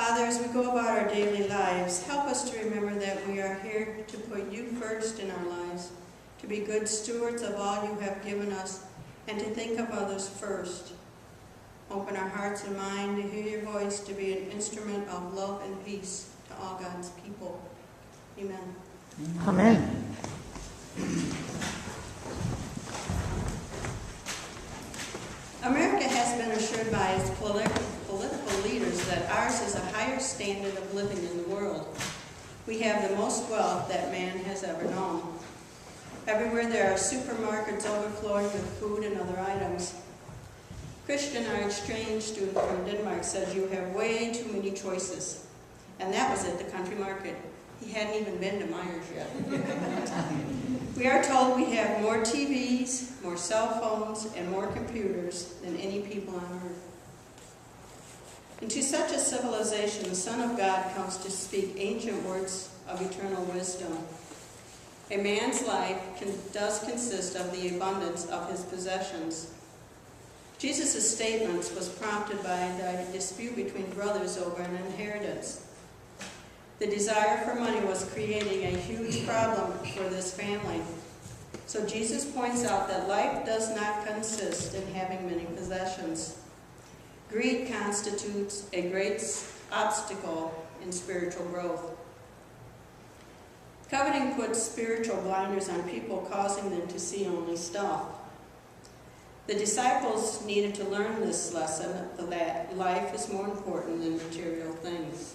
Father, as we go about our daily lives, help us to remember that we are here to put you first in our lives, to be good stewards of all you have given us, and to think of others first. Open our hearts and mind to hear your voice, to be an instrument of love and peace to all God's people. Amen. Amen. America has been assured by its political leaders that ours is a higher standard of living in the world. We have the most wealth that man has ever known. Everywhere there are supermarkets overflowing with food and other items. Christian, our exchange student from Denmark, says you have way too many choices. And that was at the country market. He hadn't even been to Myers yet. We are told we have more TVs, more cell phones, and more computers than any people on earth. Into such a civilization, the Son of God comes to speak ancient words of eternal wisdom. A man's life does consist of the abundance of his possessions. Jesus' statements was prompted by the dispute between brothers over an inheritance. The desire for money was creating a huge problem for this family. So Jesus points out that life does not consist in having many possessions. Greed constitutes a great obstacle in spiritual growth. Coveting puts spiritual blinders on people, causing them to see only stuff. The disciples needed to learn this lesson, that life is more important than material things.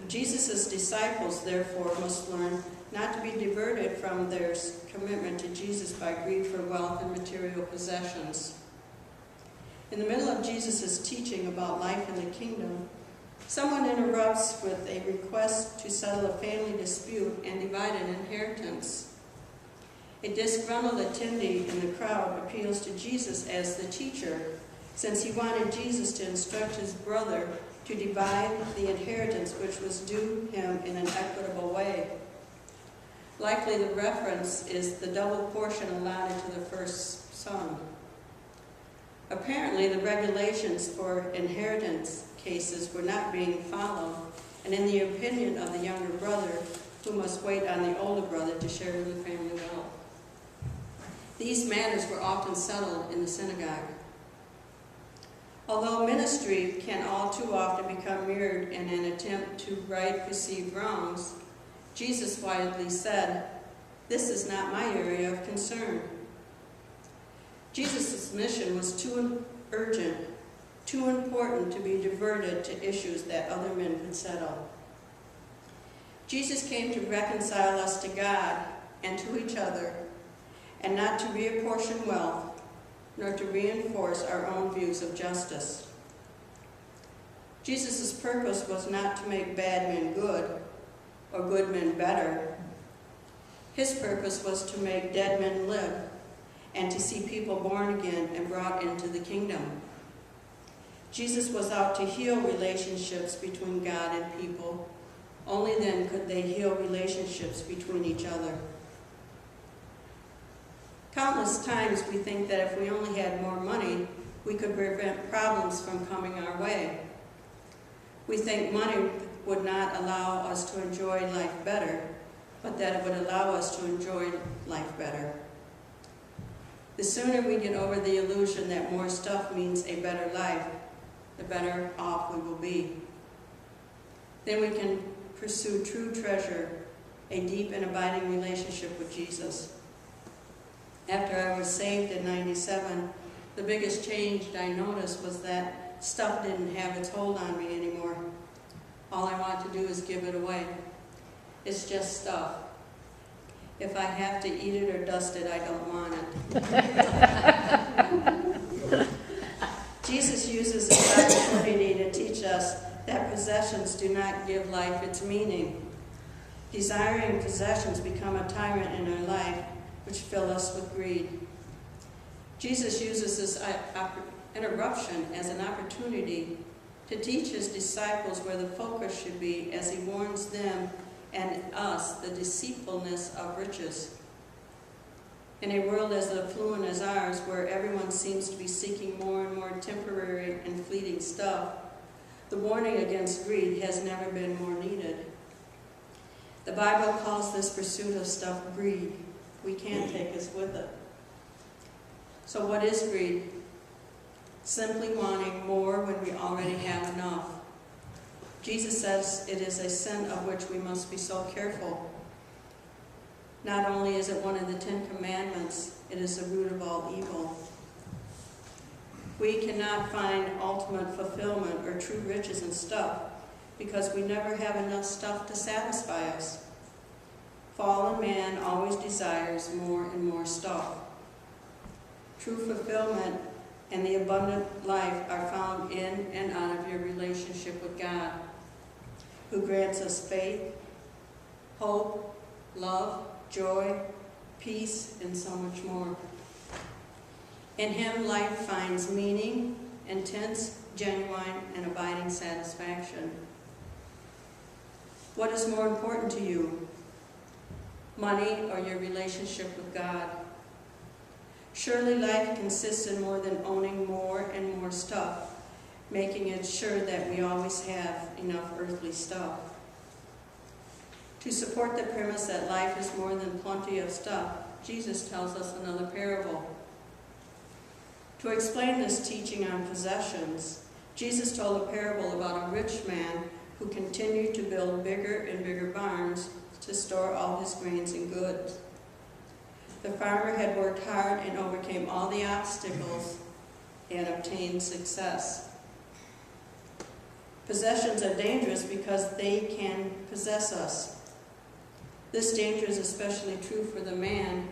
Jesus' disciples, therefore, must learn not to be diverted from their commitment to Jesus by greed for wealth and material possessions. In the middle of Jesus' teaching about life in the kingdom, someone interrupts with a request to settle a family dispute and divide an inheritance. A disgruntled attendee in the crowd appeals to Jesus as the teacher, since he wanted Jesus to instruct his brother to divide the inheritance which was due him in an equitable way. Likely the reference is the double portion allotted to the first son. Apparently the regulations for inheritance cases were not being followed, and in the opinion of the younger brother, who must wait on the older brother to share in the family wealth. These matters were often settled in the synagogue. Although ministry can all too often become mirrored in an attempt to right perceived wrongs, Jesus wisely said, "This is not my area of concern." Jesus' mission was too urgent, too important to be diverted to issues that other men could settle. Jesus came to reconcile us to God and to each other, and not to reapportion wealth, nor to reinforce our own views of justice. Jesus' purpose was not to make bad men good, or good men better. His purpose was to make dead men live, and to see people born again and brought into the kingdom. Jesus was out to heal relationships between God and people. Only then could they heal relationships between each other. Countless times we think that if we only had more money, we could prevent problems from coming our way. We think money would not allow us to enjoy life better, but that it would allow us to enjoy life better. The sooner we get over the illusion that more stuff means a better life, the better off we will be. Then we can pursue true treasure, a deep and abiding relationship with Jesus. After I was saved in '97, the biggest change I noticed was that stuff didn't have its hold on me anymore. All I want to do is give it away. It's just stuff. If I have to eat it or dust it, I don't want it. Jesus uses this opportunity to teach us that possessions do not give life its meaning. Desiring possessions become a tyrant in our life, which fill us with greed. Jesus uses this interruption as an opportunity to teach his disciples where the focus should be as he warns them and us the deceitfulness of riches. In a world as affluent as ours, where everyone seems to be seeking more and more temporary and fleeting stuff, The warning against greed has never been more needed. The Bible calls this pursuit of stuff greed. We can't take us with it. So what is greed? Simply wanting more when we already have enough. Jesus says it is a sin of which we must be so careful. Not only is it one of the 10 Commandments, it is the root of all evil. We cannot find ultimate fulfillment or true riches in stuff because we never have enough stuff to satisfy us. Fallen man always desires more and more stuff. True fulfillment and the abundant life are found in and out of your relationship with God, who grants us faith, hope, love, joy, peace, and so much more. In him, life finds meaning, intense, genuine, and abiding satisfaction. What is more important to you, money or your relationship with God? Surely life consists in more than owning more and more stuff, making it sure that we always have enough earthly stuff. To support the premise that life is more than plenty of stuff, Jesus tells us another parable. To explain this teaching on possessions, Jesus told a parable about a rich man who continued to build bigger and bigger barns to store all his grains and goods. The farmer had worked hard and overcame all the obstacles and obtained success. Possessions are dangerous because they can possess us. This danger is especially true for the man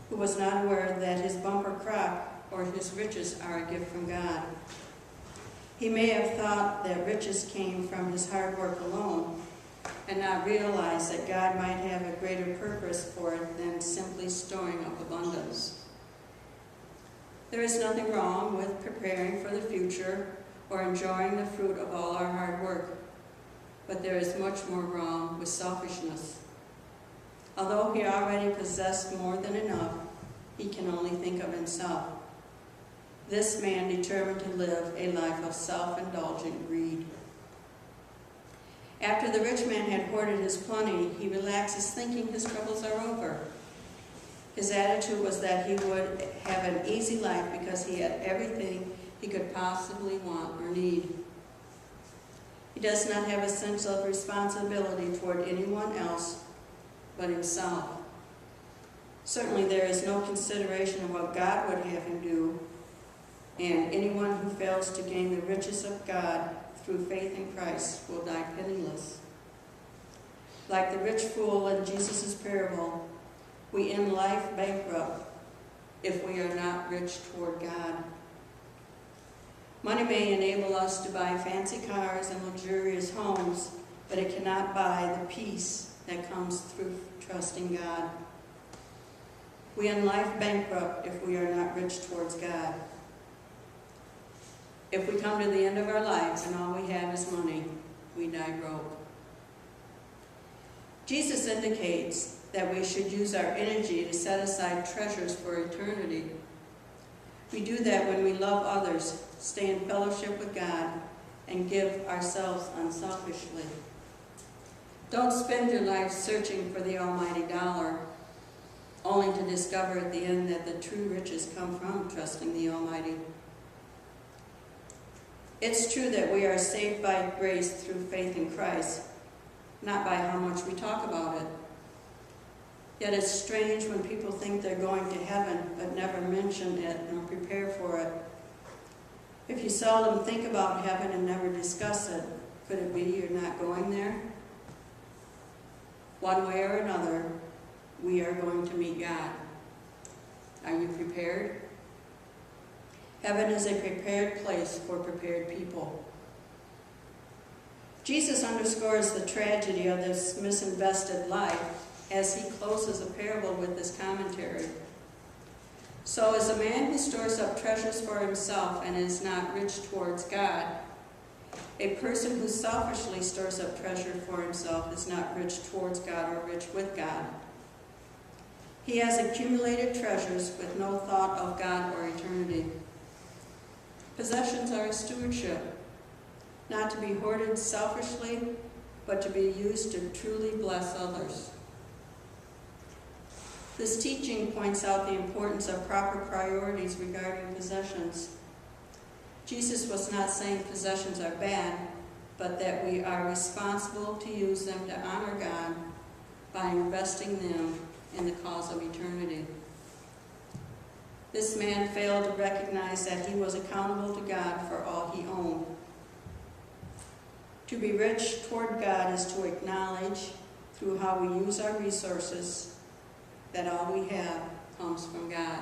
who was not aware that his bumper crop or his riches are a gift from God. He may have thought that riches came from his hard work alone and not realize that God might have a greater purpose for it than simply storing up abundance. There is nothing wrong with preparing for the future or enjoying the fruit of all our hard work, but there is much more wrong with selfishness. Although he already possessed more than enough, he can only think of himself. This man determined to live a life of self-indulgent greed. After the rich man had hoarded his plenty, he relaxes, thinking his troubles are over. His attitude was that he would have an easy life because he had everything he could possibly want or need. He does not have a sense of responsibility toward anyone else but himself. Certainly there is no consideration of what God would have him do, and anyone who fails to gain the riches of God through faith in Christ will die penniless. Like the rich fool in Jesus' parable, we end life bankrupt if we are not rich toward God. Money may enable us to buy fancy cars and luxurious homes, but it cannot buy the peace that comes through trusting God. We end life bankrupt if we are not rich towards God. If we come to the end of our lives and all we have is money, we die broke. Jesus indicates that we should use our energy to set aside treasures for eternity. We do that when we love others, stay in fellowship with God, and give ourselves unselfishly. Don't spend your life searching for the almighty dollar, only to discover at the end that the true riches come from trusting the Almighty. It's true that we are saved by grace through faith in Christ, not by how much we talk about it. Yet it's strange when people think they're going to heaven but never mention it nor prepare for it. If you seldom think about heaven and never discuss it, could it be you're not going there? One way or another, we are going to meet God. Are you prepared? Heaven is a prepared place for prepared people. Jesus underscores the tragedy of this misinvested life as he closes the parable with this commentary. So as a man who stores up treasures for himself and is not rich towards God, a person who selfishly stores up treasure for himself is not rich towards God or rich with God. He has accumulated treasures with no thought of God or eternity. Possessions are a stewardship. not to be hoarded selfishly, but to be used to truly bless others. This teaching points out the importance of proper priorities regarding possessions. Jesus was not saying possessions are bad, but that we are responsible to use them to honor God by investing them in the cause of eternity. This man failed to recognize that he was accountable to God for all he owned. To be rich toward God is to acknowledge, through how we use our resources, that all we have comes from God.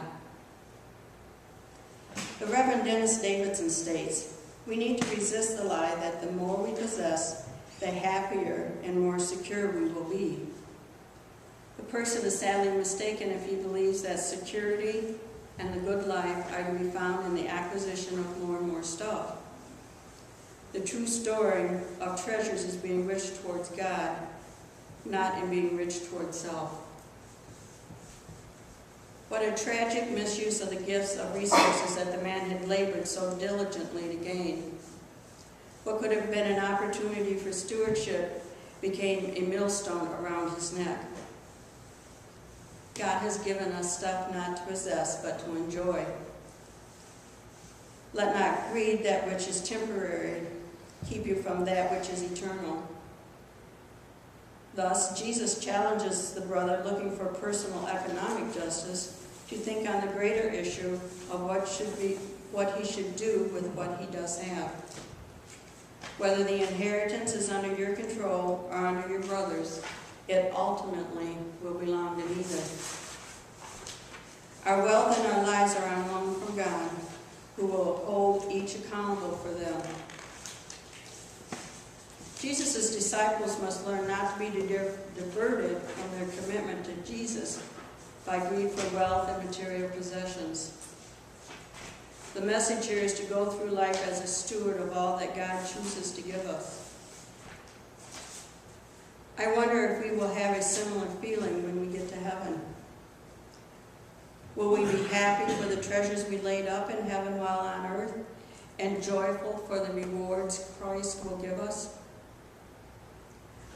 The Reverend Dennis Davidson states, "We need to resist the lie that the more we possess, the happier and more secure we will be. The person is sadly mistaken if he believes that security and the good life are to be found in the acquisition of more and more stuff. The true storing of treasures is being rich towards God, not in being rich towards self." What a tragic misuse of the gifts of resources that the man had labored so diligently to gain. What could have been an opportunity for stewardship became a millstone around his neck. God has given us stuff not to possess, but to enjoy. Let not greed, that which is temporary, keep you from that which is eternal. Thus, Jesus challenges the brother looking for personal economic justice to think on the greater issue of what he should do with what he does have. Whether the inheritance is under your control or under your brother's, it ultimately will belong to neither. Our wealth and our lives are on loan from God, who will hold each accountable for them. Jesus' disciples must learn not to be diverted from their commitment to Jesus by greed for wealth and material possessions. The message here is to go through life as a steward of all that God chooses to give us. I wonder if we will have a similar feeling when we get to heaven. Will we be happy for the treasures we laid up in heaven while on earth, and joyful for the rewards Christ will give us?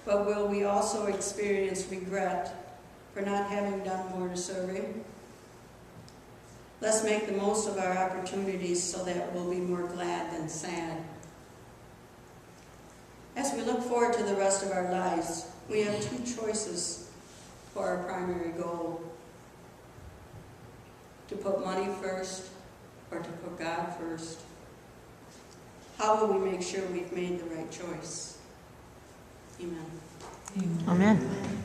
But will we also experience regret for not having done more to serve Him? Let's make the most of our opportunities so that we'll be more glad than sad. As we look forward to the rest of our lives, we have two choices for our primary goal: to put money first or to put God first. How will we make sure we've made the right choice? Amen. Amen.